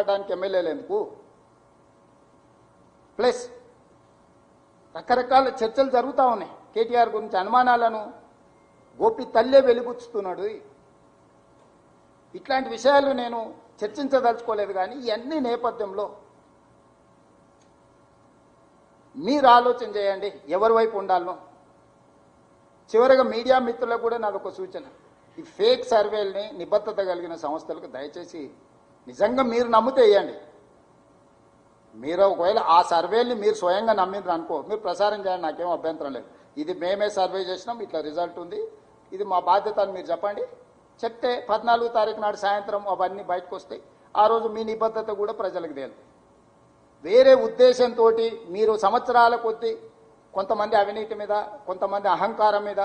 మాట్లాడడానికి ఎమ్మెల్యేలు ఎందుకు? ప్లస్ రకరకాల చర్చలు జరుగుతూ ఉన్నాయి. కేటీఆర్ గురించి అనుమానాలను గోపి తల్లే వెలిబుచ్చుతున్నాడు. ఇట్లాంటి విషయాలు నేను చర్చించదలుచుకోలేదు. కానీ ఇవన్నీ నేపథ్యంలో మీరు ఆలోచన చేయండి ఎవరి వైపు ఉండాలనో. చివరిగా మీడియా మిత్రులకు కూడా నాదొక సూచన, ఈ ఫేక్ సర్వేల్ని నిబద్ధత కలిగిన సంస్థలకు దయచేసి నిజంగా మీరు నమ్మితే వేయండి. మీరు ఒకవేళ ఆ సర్వేల్ని మీరు స్వయంగా నమ్మిండ్రు అనుకో, మీరు ప్రసారం చేయండి, నాకేం అభ్యంతరం లేదు. ఇది మేమే సర్వే చేసినాం, ఇట్లా రిజల్ట్ ఉంది, ఇది మా బాధ్యత అని మీరు చెప్పండి. చెప్తే 14వ తారీఖు నాడు సాయంత్రం అవన్నీ బయటకు వస్తాయి. ఆ రోజు మీ నిబద్ధత కూడా ప్రజలకు తేలుతుంది. వేరే ఉద్దేశంతో మీరు సంవత్సరాల కొద్దీ కొంతమంది అవినీతి మీద, కొంతమంది అహంకారం మీద,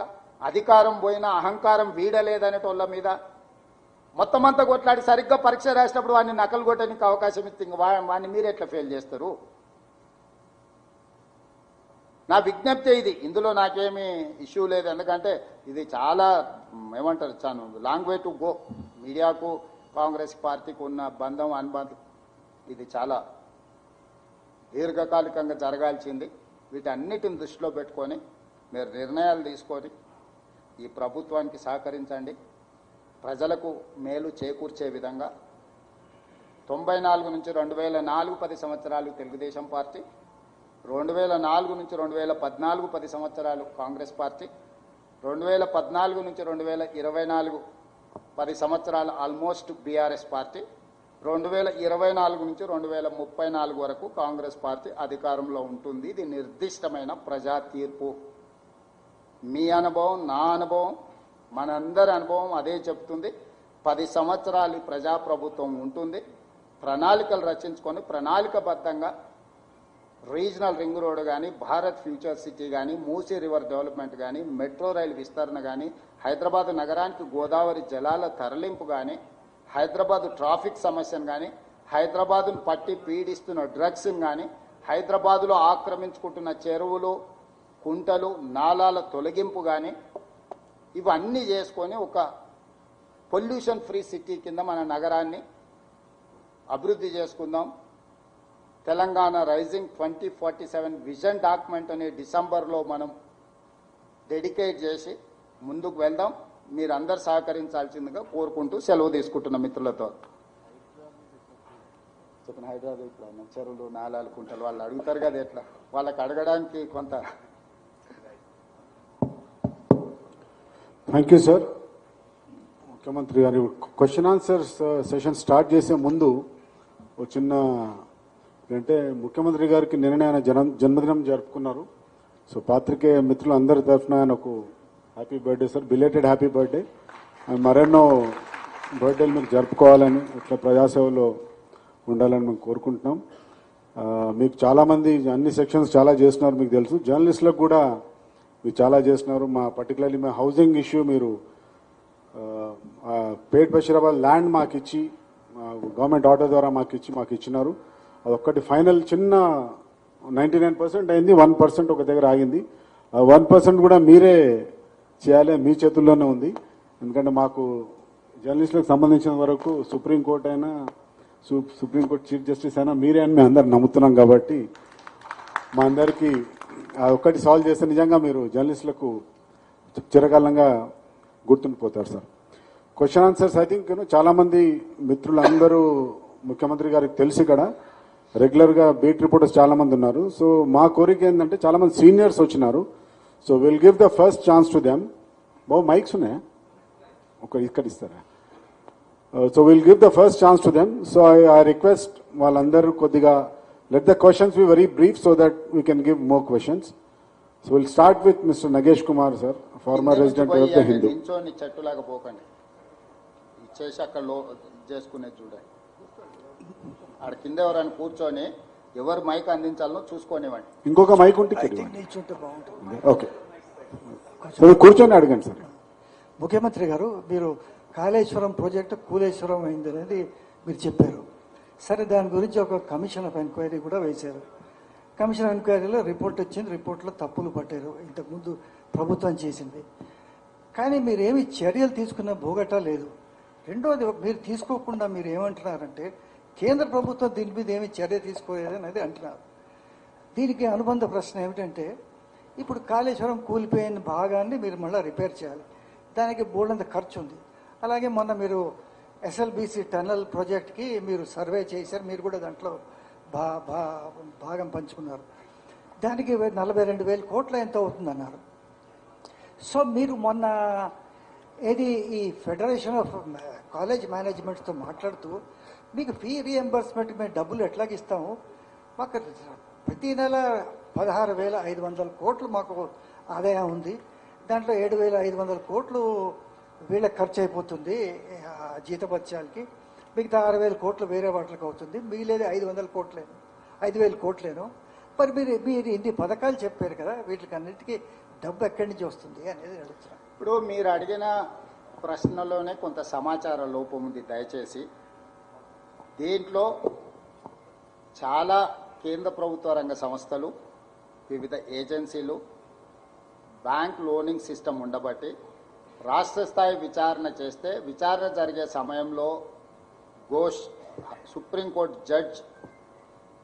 అధికారం పోయినా అహంకారం వీడలేదనేటోళ్ళ మీద మొత్తం అంతా కొట్లాడి సరిగ్గా పరీక్ష రాసినప్పుడు వాడిని నకలు కొట్టడానికి అవకాశం ఇస్తే వాడిని మీరు ఎట్లా ఫెయిల్ చేస్తారు? నా విజ్ఞప్తి ఇది. ఇందులో నాకేమీ ఇష్యూ లేదు, ఎందుకంటే ఇది చాలా ఏమంటారు చాలా లాంగ్ వే టు గో. మీడియాకు కాంగ్రెస్ పార్టీకి ఉన్న బంధం అనుబంధం ఇది చాలా దీర్ఘకాలికంగా జరగాల్సింది. వీటన్నిటిని దృష్టిలో పెట్టుకొని మీరు నిర్ణయాలు తీసుకొని ఈ ప్రభుత్వానికి సహకరించండి. ప్రజలకు మేలు చేకూర్చే విధంగా 94 నుంచి 2004 10 సంవత్సరాలు తెలుగుదేశం పార్టీ, 2004 నుంచి 2014 10 సంవత్సరాలు కాంగ్రెస్ పార్టీ, 2014 నుంచి 2024 10 సంవత్సరాలు ఆల్మోస్ట్ బీఆర్ఎస్ పార్టీ, 2024 నుంచి 2034 వరకు కాంగ్రెస్ పార్టీ అధికారంలో ఉంటుంది. ఇది నిర్దిష్టమైన ప్రజా తీర్పు. మీ అనుభవం, నా అనుభవం, మనందరి అనుభవం అదే చెప్తుంది. 10 సంవత్సరాలు ప్రజాప్రభుత్వం ఉంటుంది. ప్రణాళికలు రచించుకొని ప్రణాళికబద్ధంగా రీజనల్ రింగ్ రోడ్ కానీ, భారత్ ఫ్యూచర్ సిటీ కానీ, మూసీ రివర్ డెవలప్మెంట్ కానీ, మెట్రో రైలు విస్తరణ కానీ, హైదరాబాద్ నగరానికి గోదావరి జలాల తరలింపు కానీ, హైదరాబాద్ ట్రాఫిక్ సమస్యను కానీ, హైదరాబాదును పట్టి పీడిస్తున్న డ్రగ్స్ని కానీ, హైదరాబాదులో ఆక్రమించుకుంటున్న చెరువులు, కుంటలు, నాలాల తొలగింపు కానీ, ఇవన్నీ చేసుకొని ఒక పొల్యూషన్ ఫ్రీ సిటీ కింద మన నగరాన్ని అభివృద్ధి చేసుకుందాం. తెలంగాణ రైజింగ్ 2047 విజన్ డాక్యుమెంట్ అనే డిసెంబర్లో మనం డెడికేట్ చేసి ముందుకు వెళ్దాం. మీరందరూ సహకరించాల్సిందిగా కోరుకుంటూ సెలవు తీసుకుంటున్న మిత్రులతో. చెప్పిన హైదరాబాద్ చెరువులు, నాలాలు, కుంటలు వాళ్ళు అడుగుతారు కదా, ఎట్లా వాళ్ళకి అడగడానికి కొంత. Thank you sir. ముఖ్యమంత్రి గారు క్వశ్చన్ ఆన్సర్ సెషన్ స్టార్ట్ చేసే ముందు ఒక చిన్న అంటే ముఖ్యమంత్రి గారికి నిన్న ఆయన జన్మదినం జరుపుకున్నారు. సో పాత్రికేయ మిత్రులు అందరి తరఫున ఆయన ఒక happy birthday sir, belated happy birthday. మరెన్నో బర్త్డేలు మీకు జరుపుకోవాలని, ఇట్లా ప్రజాసేవలో ఉండాలని మేము కోరుకుంటున్నాం. మీకు చాలామంది అన్ని సెక్షన్స్ చాలా చేస్తున్నారు, మీకు తెలుసు. జర్నలిస్టులకు కూడా మీరు చాలా చేస్తున్నారు. పర్టికులర్లీ మా హౌసింగ్ ఇష్యూ మీరు పేట్ బషీరాబాద్ ల్యాండ్ మాకు ఇచ్చి, గవర్నమెంట్ ఆర్డర్ ద్వారా మాకు ఇచ్చినారు. అదొక్కటి ఫైనల్ చిన్న 99% అయింది, 1% ఒక దగ్గర ఆగింది. 1% కూడా మీరే చేయాలి, మీ చేతుల్లోనే ఉంది. ఎందుకంటే మాకు జర్నలిస్టులకు సంబంధించిన వరకు సుప్రీంకోర్టు అయినా, సుప్రీంకోర్టు చీఫ్ జస్టిస్ అయినా మీరే అని మేము అందరు నమ్ముతున్నాం. కాబట్టి మా అందరికీ ఒక్కటి సాల్వ్ చేస్తే నిజంగా మీరు జర్నలిస్టులకు చిరకాలంగా గుర్తుండిపోతారు sir. Question answers I think చాలామంది మిత్రులందరూ ముఖ్యమంత్రి గారికి తెలిసి ఇక్కడ రెగ్యులర్గా బీట్ రిపోర్టర్స్ చాలామంది ఉన్నారు. సో మా కోరిక ఏంటంటే చాలామంది సీనియర్స్ వచ్చినారు. So will give the first chance to them. Mics ఉన్నాయా? ఇక్కడ ఇస్తారా? So will give the first chance to them. So I request వాళ్ళందరూ కొద్దిగా let the questions be very brief so that we can give more questions. So will start with Mister Nagesh Kumar sir, former resident of the Hindu. చెట్టులాగా పోకండి, ఇచ్చేసి అక్కడ చేసుకునేది చూడండి. ఆడ కింద ఎవరైనా కూర్చొని ఎవరు మైక్ అందించాలనో చూసుకోనివ్వండి. ఇంకొక మైక్ ఉంటే ఓకే, కూర్చొని అడగండి సార్. ముఖ్యమంత్రి గారు, మీరు కాళేశ్వరం ప్రాజెక్టు కూలేశ్వరం అయింది అనేది మీరు చెప్పారు. సరే, దాని గురించి ఒక కమిషన్ ఆఫ్ ఎంక్వైరీ కూడా వేశారు. కమిషన్ ఆఫ్ ఎంక్వైరీలో రిపోర్ట్ వచ్చింది, రిపోర్ట్లో తప్పులు పట్టారు ఇంతకుముందు ప్రభుత్వం చేసింది. కానీ మీరేమి చర్యలు తీసుకున్న భూగట లేదు. రెండోది, మీరు తీసుకోకుండా మీరు ఏమంటున్నారంటే కేంద్ర ప్రభుత్వం దీని మీద ఏమి చర్య తీసుకోలేదు అనేది అంటున్నారు. దీనికి అనుబంధ ప్రశ్న ఏమిటంటే, ఇప్పుడు కాళేశ్వరం కూలిపోయిన భాగాన్ని మీరు మళ్ళీ రిపేర్ చేయాలి, దానికి బోల్డంత ఖర్చు ఉంది. అలాగే మొన్న మీరు ఎస్ఎల్బిసి టన్నల్ ప్రాజెక్ట్కి మీరు సర్వే చేశారు, మీరు కూడా దాంట్లో భాగం పంచుకున్నారు. దానికి 42,000 కోట్ల ఎంత అవుతుందన్నారు. సో మీరు మొన్న ఏది ఈ ఫెడరేషన్ ఆఫ్ కాలేజ్ మేనేజ్మెంట్స్తో మాట్లాడుతూ మీకు ఫీ రీఎంబర్స్మెంట్ మేము డబ్బులు ఎట్లాగిస్తాము, మాకు ప్రతి నెల 16,500 కోట్లు మాకు ఆదాయం ఉంది, దాంట్లో 7,500 కోట్లు వీళ్ళకి ఖర్చు అయిపోతుంది జీతభత్యాలకి, మిగతా 6,000 కోట్లు వేరే వాటికి అవుతుంది, మిగిలేదు 5,000 కోట్లేను. మరి మీరు ఇన్ని పథకాలు చెప్పారు కదా, వీటికి అన్నిటికీ డబ్బు ఎక్కడి నుంచి వస్తుంది అనేది అడుగుతున్నాను. ఇప్పుడు మీరు అడిగిన ప్రశ్నలోనే కొంత సమాచార లోపం ఉంది. దయచేసి దీంట్లో చాలా కేంద్ర ప్రభుత్వ రంగ సంస్థలు, వివిధ ఏజెన్సీలు, బ్యాంక్ లోనింగ్ సిస్టమ్ ఉండబట్టి రాష్ట్ర స్థాయి విచారణ చేస్తే విచారణ జరిగే సమయంలో ఘోష్ సుప్రీంకోర్టు జడ్జ్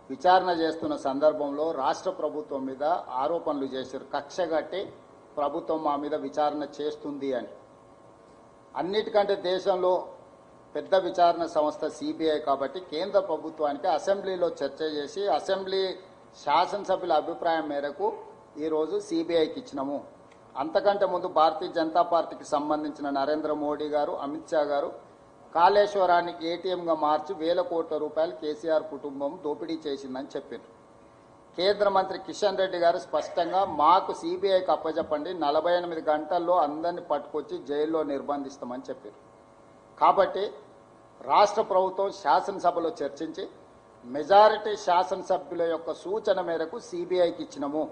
విచారణ చేస్తున్న సందర్భంలో రాష్ట్ర ప్రభుత్వం మీద ఆరోపణలు చేశారు, కక్షగట్టి ప్రభుత్వం మా మీద విచారణ చేస్తుంది అని. అన్నిటికంటే దేశంలో పెద్ద విచారణ సంస్థ సిబిఐ కాబట్టి కేంద్ర ప్రభుత్వానికి అసెంబ్లీలో చర్చ చేసి అసెంబ్లీ శాసనసభ్యుల అభిప్రాయం మేరకు ఈరోజు సిబిఐకి ఇచ్చినాము. అంతకంటే ముందు భారతీయ జనతా పార్టీకి సంబంధించిన నరేంద్ర మోడీ గారు, అమిత్ షా గారు కాళేశ్వరాన్ని ఏటీఎంగా మార్చి 1,000 కోట్ల రూపాయలు కేసీఆర్ కుటుంబం దోపిడీ చేసిందని చెప్పారు. కేంద్ర మంత్రి కిషన్ రెడ్డి గారు స్పష్టంగా మాకు సిబిఐకి అప్పచెప్పండి, 48 గంటల్లో అందరినీ పట్టుకొచ్చి జైల్లో నిర్బంధిస్తామని చెప్పారు. కాబట్టి రాష్ట్ర ప్రభుత్వం శాసనసభలో చర్చించి మెజారిటీ శాసనసభ్యుల యొక్క సూచన మేరకు సిబిఐకి ఇచ్చినాము.